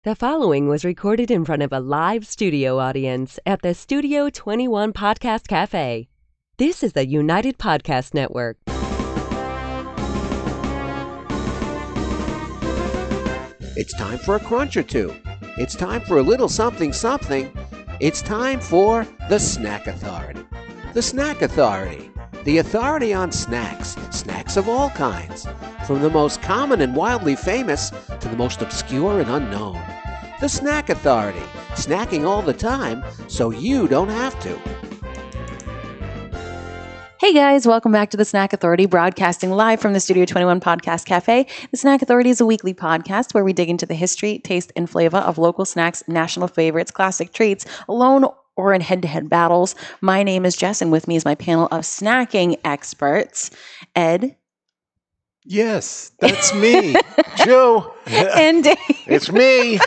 The following was recorded in front of a live studio audience at the Studio 21 Podcast Café. This is the United Podcast Network. It's time for a crunch or two. It's time for a little something something. It's time for the Snack Authority. The Snack Authority. The authority on snacks. Snacks of all kinds. From the most common and wildly famous to the most obscure and unknown. The Snack Authority. Snacking all the time so you don't have to. Hey guys, welcome back to the Snack Authority, broadcasting live from the Studio 21 Podcast Cafe. The Snack Authority is a weekly podcast where we dig into the history, taste, and flavor of local snacks, national favorites, classic treats, alone or in head-to-head battles. My name is Jess, and with me is my panel of snacking experts, Ed. Yes, that's me. Joe. And Dave. It's me.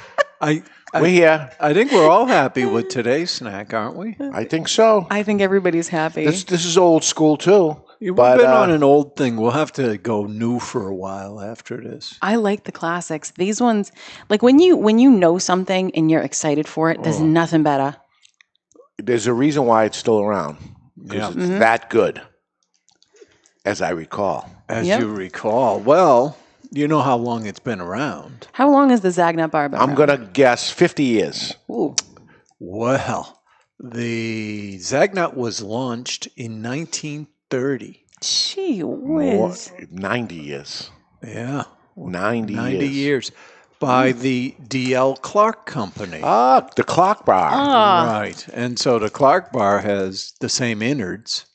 We're here. I think we're all happy with today's snack, aren't we? I think so. I think everybody's happy. This is old school too. We've But, been on an old thing. We'll have to go new for a while after this. I like the classics. These ones, like when you know something and you're excited for it, there's nothing better. There's a reason why it's still around. Because Yeah. it's that good, as I recall. As Yep. you recall, well, you know how long it's been around. How long has the Zagnut bar been I'm around? going to guess 50 years. Ooh. Well, the Zagnut was launched in 1930. Gee More, whiz. 90 years. Yeah, 90 years. By the D.L. Clark Company. Ah, the clock bar. Right. And so the Clark bar has the same innards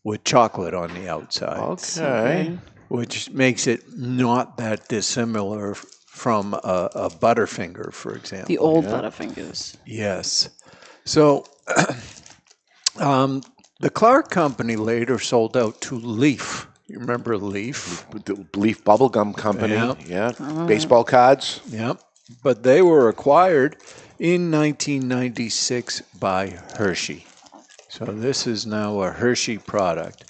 with chocolate on the outside. Okay. Which makes it not that dissimilar from a Butterfinger, for example. The old Butterfingers. Yes. So the Clark Company later sold out to Leaf. You remember Leaf? The Leaf Bubblegum Company. Yeah. Yeah. Baseball cards. Yep. But they were acquired in 1996 by Hershey. So this is now a Hershey product.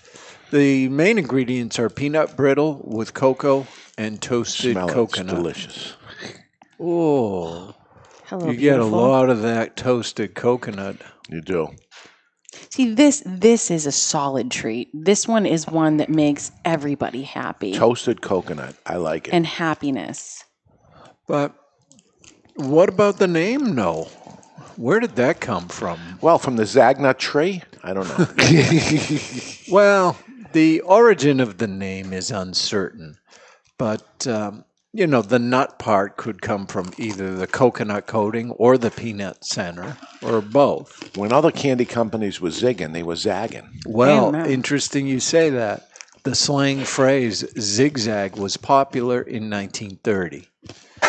The main ingredients are peanut brittle with cocoa and toasted Smell it. coconut. It's delicious. Oh, Hello, you get a beautiful. lot of that toasted coconut. You do. See, this is a solid treat. This one is one that makes everybody happy. Toasted coconut. I like it. And happiness. But what about the name, no? Where did that come from? Well, from the Zagnut tree? I don't know. Well, the origin of the name is uncertain. But, the nut part could come from either the coconut coating or the peanut center or both. When other candy companies were zigging, they were zagging. Well, Amen. interesting you say that. The slang phrase zigzag was popular in 1930.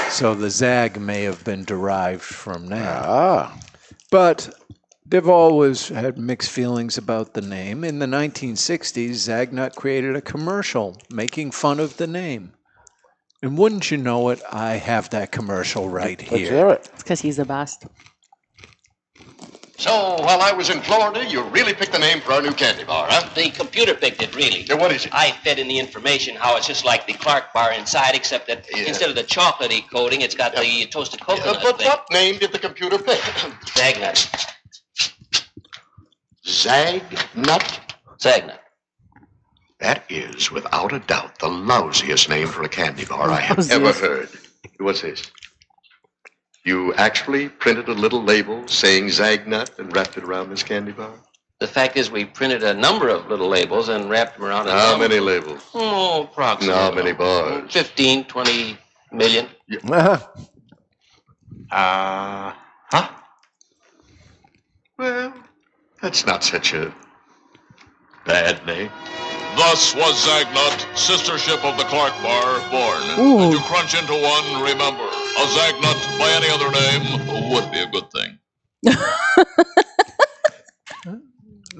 So the zag may have been derived from that. Ah. But they've always had mixed feelings about the name. In the 1960s, Zagnut created a commercial making fun of the name. And wouldn't you know it, I have that commercial right Let's here. hear it. It's because he's the best. So, while I was in Florida, you really picked the name for our new candy bar, huh? The computer picked it, really. Yeah, what is it? I fed in the information how it's just like the Clark bar inside, except that instead of the chocolatey coating, it's got the toasted coconut But thing. what name did the computer pick? Zagnut. Zagnut? Zagnut. That is, without a doubt, the lousiest name for a candy bar I have Lousiest. ever heard. What's this? You actually printed a little label saying Zagnut and wrapped it around this candy bar? The fact is, we printed a number of little labels and wrapped them around. How many labels? Oh, approximately. How many bars? 15, 20 million. Huh? Well, that's not such a bad name. Thus was Zagnut, sister ship of the Clark bar, born. Ooh. And to crunch into one, remember, a Zagnut by any other name would be a good thing.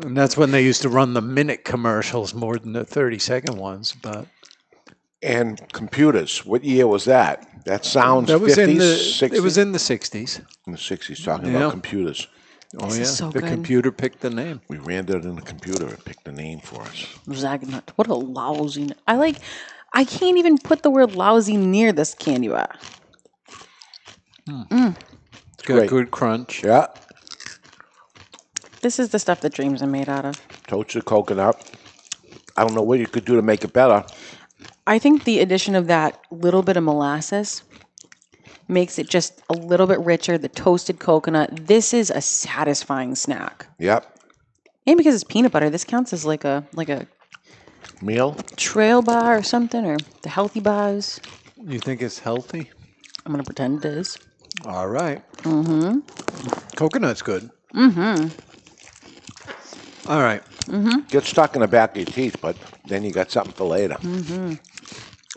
And that's when they used to run the minute commercials more than the 30-second ones. But And computers. What year was that? That sounds that was 50s, in the 60s? it was in the 60s. In the 60s, talking Yeah. about computers. Oh This yeah, is so the good. computer picked the name. We ran that in the computer and picked the name for us. Zagnut. What a lousy. I can't even put the word lousy near this candy bar. It's got Great. good crunch. Yeah. This is the stuff that dreams are made out of. Toasted coconut. I don't know what you could do to make it better. I think the addition of that little bit of molasses makes it just a little bit richer. The toasted coconut. This is a satisfying snack. Yep. And because it's peanut butter, this counts as like a Meal. trail bar or something, or the healthy bars. You think it's healthy? I'm gonna pretend it is. All right. Mm-hmm. Coconut's good. All right. Get stuck in the back of your teeth, but then you got something for later.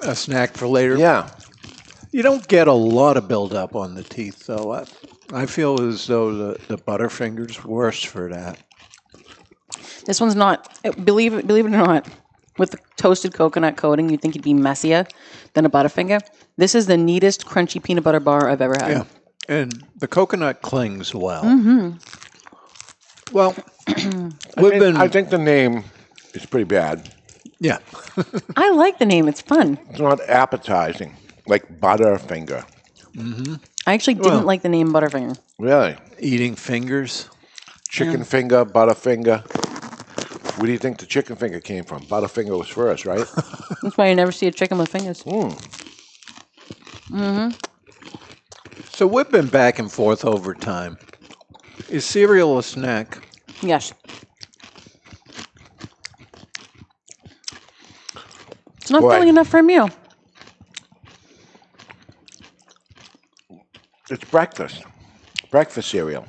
A snack for later. Yeah. You don't get a lot of buildup on the teeth, though. I feel as though the Butterfinger's worse for that. This one's not. Believe it or not, with the toasted coconut coating, you'd think it'd be messier than a Butterfinger. This is the neatest crunchy peanut butter bar I've ever had. Yeah. And the coconut clings well. Well, I think the name is pretty bad. Yeah. I like the name. It's fun. It's not appetizing, like Butterfinger. I actually didn't like the name Butterfinger. Really? Eating fingers. Chicken finger, Butterfinger. Where do you think the chicken finger came from? Butterfinger was first, right? That's why you never see a chicken with fingers. So we've been back and forth over time. Is cereal a snack? Yes. It's not Boy. filling enough for a meal. It's breakfast. Breakfast cereal.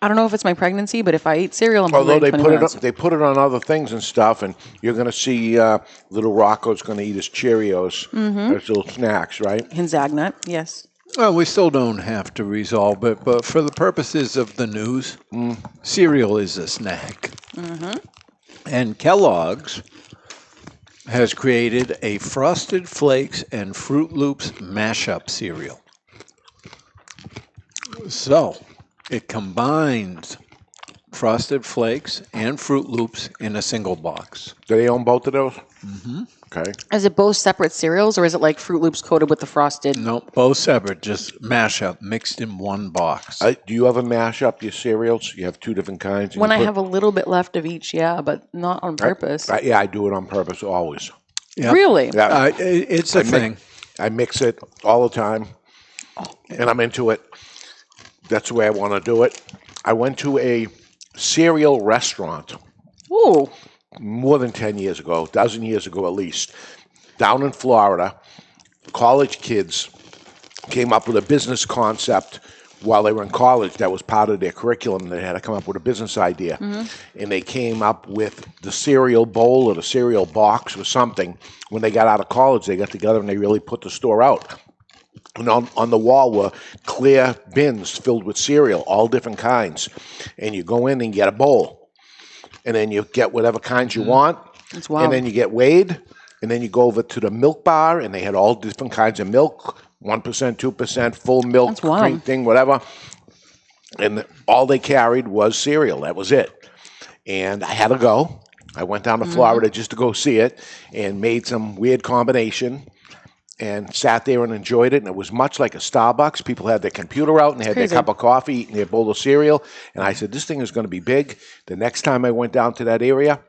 I don't know if it's my pregnancy, but if I eat cereal, I'm Although hungry they in 20 put minutes. they put it on other things and stuff, and you're going to see little Rocco's going to eat his Cheerios as little snacks, right? In Zagnut, yes. Well, we still don't have to resolve it, but for the purposes of the news, cereal is a snack. And Kellogg's has created a Frosted Flakes and Fruit Loops mashup cereal. So, it combines Frosted Flakes and Fruit Loops in a single box. Do they own both of those? Okay. Is it both separate cereals, or is it like Fruit Loops coated with the frosted? No, both separate, just mashup, mixed in one box. Do you ever mash up your cereals? You have two different kinds? and When you I put- have a little bit left of each, yeah, but not on purpose. Yeah, I do it on purpose always. Yep. Really? Yeah. It's a thing. I mix it all the time, and I'm into it. That's the way I want to do it. I went to a cereal restaurant Ooh. more than 10 years ago, a dozen years ago at least, down in Florida. College kids came up with a business concept while they were in college. That was part of their curriculum. They had to come up with a business idea. And they came up with the cereal bowl or the cereal box or something. When they got out of college, they got together and they really put the store out. And on the wall were clear bins filled with cereal, all different kinds. And you go in and get a bowl. And then you get whatever kinds you want. That's wild. And then you get weighed. And then you go over to the milk bar, and they had all different kinds of milk, 1%, 2%, full milk, That's wild. cream thing, whatever. And all they carried was cereal. That was it. And I had to go. I went down to Florida just to go see it and made some weird combination and sat there and enjoyed it. And it was much like a Starbucks. People had their computer out and they had Crazy. their cup of coffee, eating their bowl of cereal. And I said, this thing is going to be big. The next time I went down to that area,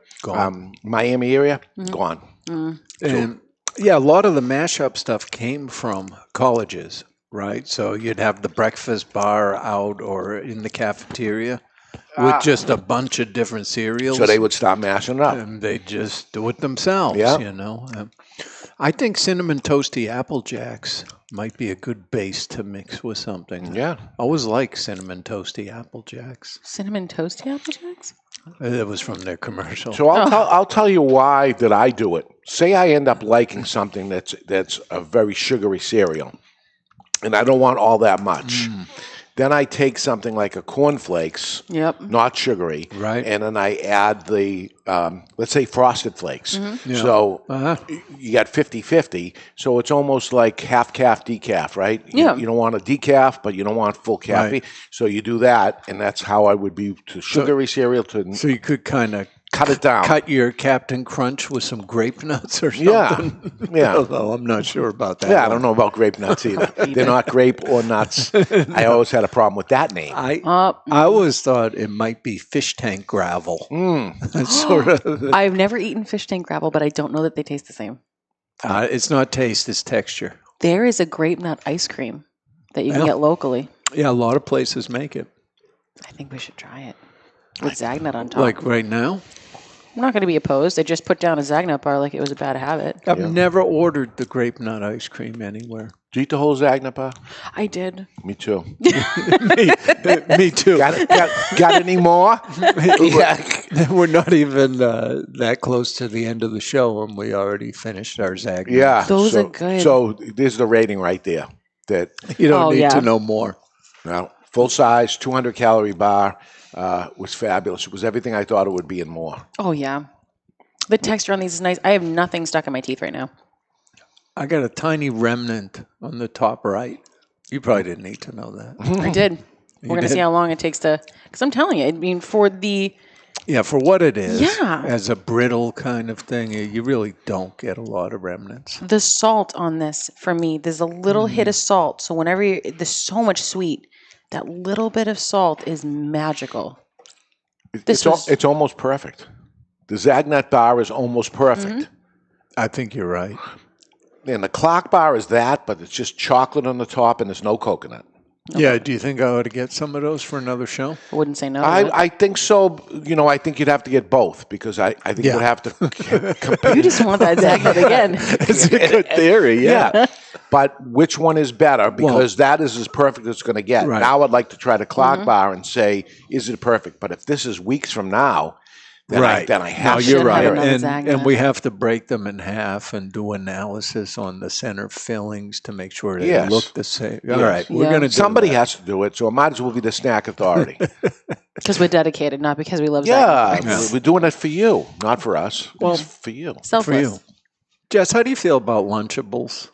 Miami area, gone. And yeah, a lot of the mashup stuff came from colleges, right? So you'd have the breakfast bar out or in the cafeteria with just a bunch of different cereals. So they would start mashing it up. And they just do it themselves, Yeah. you know. I think Cinnamon Toasty Apple Jacks might be a good base to mix with something. Yeah. I always like Cinnamon Toasty Apple Jacks. Cinnamon Toasty Apple Jacks? It was from their commercial. So I'll tell you why that I do it. Say I end up liking something that's a very sugary cereal, and I don't want all that much. Then I take something like a cornflakes, Yep. not sugary, Right. and then I add the, let's say, Frosted Flakes. Yeah. So Uh-huh. you got 50-50, so it's almost like half-calf, decaf, right? Yeah. You don't want a decaf, but you don't want full caffeine. Right. So you do that, and that's how I would be to sugary cereal to... So you could kind of cut it down. Cut your Captain Crunch with some grape nuts or Yeah. something. Yeah. Although I'm not sure about that. Yeah, I one. don't know about grape nuts either. They're not grape or nuts. I always had a problem with that name. I always thought it might be fish tank gravel. It's sort of. I've never eaten fish tank gravel, but I don't know that they taste the same. It's not taste, it's texture. There is a grape nut ice cream that you can get locally. Yeah, a lot of places make it. I think we should try it with Zagnut on top. Like right now? I'm not going to be opposed. I just put down a Zagnut bar like it was a bad habit. I've never ordered the grape nut ice cream anywhere. Do you eat the whole Zagnut bar? I did. Me too. Me too. Got any more? Yeah. We're not even that close to the end of the show, and we already finished our Zagnut. Yeah. Those are good. So there's the rating right there. That You don't need to know more. now, full size, 200 calorie bar was fabulous. It was everything I thought it would be and more. Oh, yeah. The texture on these is nice. I have nothing stuck in my teeth right now. I got a tiny remnant on the top right. You probably didn't need to know that. I did. We're going to see how long it takes to... Because I'm telling you, I mean, for the... Yeah, for what it is, Yeah. as a brittle kind of thing, you really don't get a lot of remnants. The salt on this, for me, there's a little hit of salt. So whenever there's so much sweet, that little bit of salt is magical. It's almost perfect. The Zagnut bar is almost perfect. I think you're right. And the Clark bar is that, but it's just chocolate on the top and there's no coconut. Yeah, do you think I ought to get some of those for another show? I wouldn't say no. I think so. You know, I think you'd have to get both because I think you would have to compare. You just want that Zagnut again. It's a good theory, yeah. But which one is better? Because that is as perfect as it's going to get. Right. Now I'd like to try the Clark bar and say, is it perfect? But if this is weeks from now, then I have to. You're Should right. have another Zagnut. And we have to break them in half and do analysis on the center fillings to make sure they Yes. look the same. Yes. All right, we're Yeah. going to do Somebody that. has to do it, so it might as well be the Snack Authority. Because we're dedicated, not because we love Yeah, Zagnut. we're doing it for you, not for us. Well, It's for you. For Selfless. you. Jess, how do you feel about Lunchables?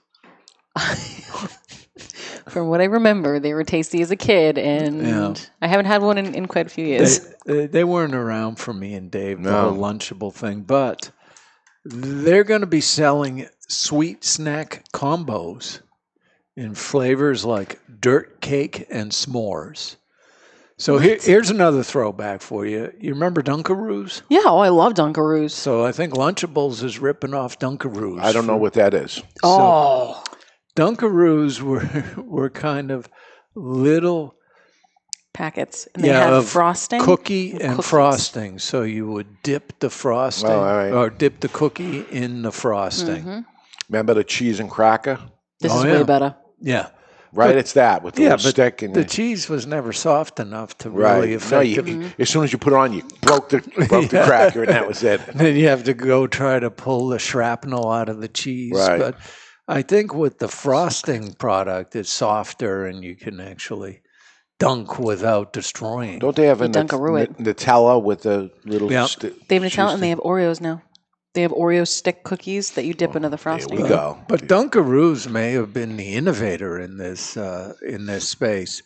From what I remember, they were tasty as a kid, and Yeah. I haven't had one in quite a few years. They weren't around for me and Dave, the No. whole Lunchable thing, but they're going to be selling sweet snack combos in flavors like dirt cake and s'mores. So here's another throwback for you. You remember Dunkaroos? Yeah, I love Dunkaroos. So I think Lunchables is ripping off Dunkaroos. I don't know what that is. Oh, Dunkaroos were kind of little packets. And they have of frosting. cookie and cookies. frosting. So you would dip the frosting Oh, all right. or dip the cookie in the frosting. Remember the cheese and cracker? This Oh, is yeah. way better. Yeah. Right, it's that with the Yeah, little but stick. And the cheese was never soft enough to right. really No, effectively. as soon as you put it on, you broke the cracker, and that was it. Then you have to go try to pull the shrapnel out of the cheese. Right. But I think with the frosting product, it's softer and you can actually dunk without destroying. Don't they have a Dunkaroo it. Nutella with the little? Yeah. They have Nutella and they have Oreos now. They have Oreo stick cookies that you dip into the frosting. There we go. But Dunkaroos may have been the innovator in this space.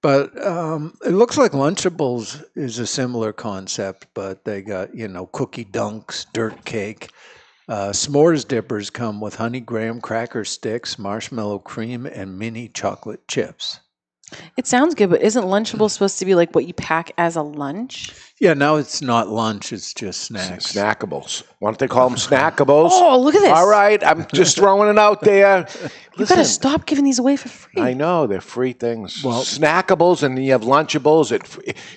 But it looks like Lunchables is a similar concept, but they got, cookie dunks, dirt cake. S'mores dippers come with honey graham cracker sticks, marshmallow cream, and mini chocolate chips. It sounds good, but isn't Lunchable supposed to be like what you pack as a lunch? Yeah, now it's not lunch, it's just snacks. Snackables. Why don't they call them snackables? Oh, look at this. All right, I'm just throwing it out there. You gotta stop giving these away for free. I know, they're free things. Well- Snackables, and then you have Lunchables.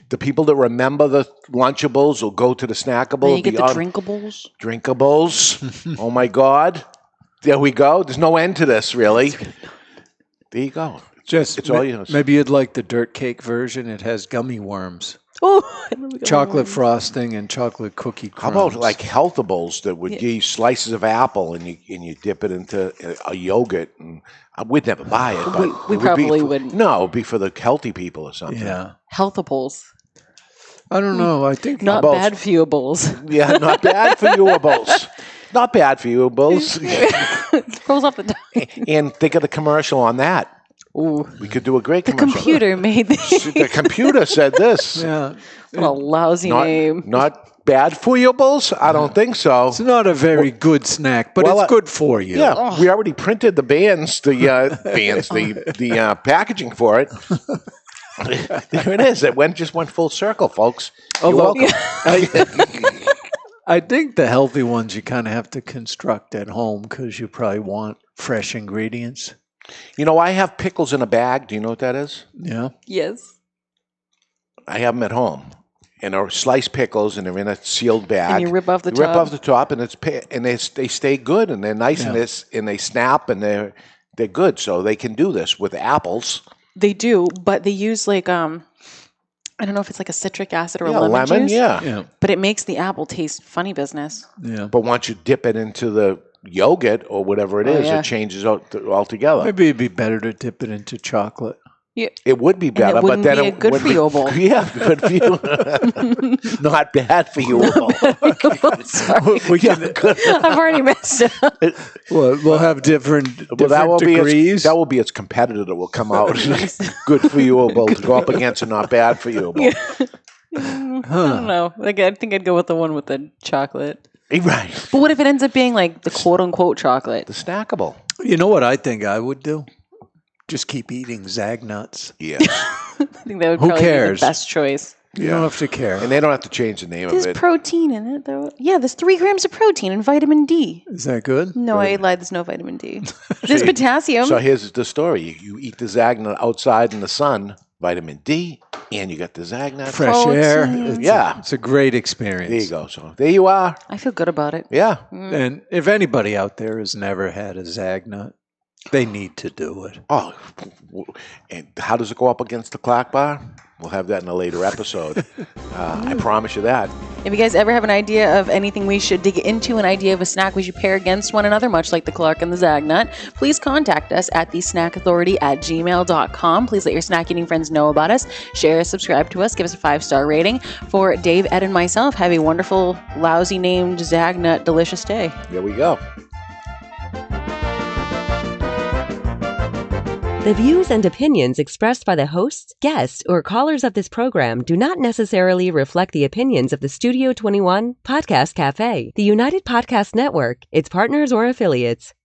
The people that remember the Lunchables will go to the Snackables. Then you get the drinkables. Drinkables. Oh, my God. There we go. There's no end to this, really. There you go. Just It's all yours. maybe you'd like the dirt cake version. It has gummy worms, Oh, I love the chocolate frosting, and chocolate cookie How crumbs. about like Healthables that would give you slices of apple and you dip it into a yogurt? And we'd never buy it. But We it would be probably wouldn't. No, it'd be for the healthy people or something. Yeah. Healthables. I don't know. I think Not Bowls. bad for you, bowls. Yeah, not bad for you, Bulls. Not bad for you, Bulls. Rolls off the tongue. And think of the commercial on that. Ooh. We could do a great The commercial. computer made this. The computer said this. Yeah. What a lousy name. Not bad foyables? I don't think so. It's not a very good snack, but it's good for you. Yeah, we already printed the the packaging for it. There it is. It just went full circle, folks. You're welcome. I think the healthy ones you kind of have to construct at home because you probably want fresh ingredients. You know, I have pickles in a bag. Do you know what that is? Yeah. Yes. I have them at home. And they're sliced pickles, and they're in a sealed bag. And you rip off the top. Rip off the top, and they stay good, and they're nice, and they snap, and they're good. So they can do this with apples. They do, but they use like I don't know if it's like a citric acid or lemon juice. Yeah. But it makes the apple taste funny business. Yeah. But once you dip it into the yogurt or whatever it is, it changes altogether. Maybe it'd be better to dip it into chocolate. Yeah. It would be better, and it wouldn't but then be a good for you bowl. Yeah, good for you. Not bad for you. Sorry. I've already messed it up. Well, we'll have different degrees. That will be its competitor that will come out. Good for you to go up against a not bad for you. I don't know. Like, I think I'd go with the one with the chocolate. Right. But what if it ends up being like the quote unquote chocolate? The snackable. You know what I think I would do? Just keep eating Zagnuts. Yes. I think that would probably be the best choice. You don't have to care. And they don't have to change the name There's of it. protein in it, though. Yeah, there's 3 grams of protein and vitamin D. Is that good? No, I lied. There's no vitamin D. There's potassium. So here's the story. You eat the Zagnut outside in the sun, vitamin D, and you got the Zagnut. Fresh air. It's a great experience. There you go. So there you are. I feel good about it. Yeah. And if anybody out there has never had a Zagnut, they need to do it. Oh, and how does it go up against the clock bar? We'll have that in a later episode. I promise you that. If you guys ever have an idea of anything we should dig into, an idea of a snack we should pair against one another, much like the Clark and the Zagnut, please contact us at thesnackauthority@gmail.com. Please let your snack eating friends know about us. Share, subscribe to us, give us a 5-star rating. For Dave, Ed, and myself, have a wonderful, lousy named Zagnut delicious day. There we go. The views and opinions expressed by the hosts, guests, or callers of this program do not necessarily reflect the opinions of the Studio 21 Podcast Café, the United Podcast Network, its partners, or affiliates.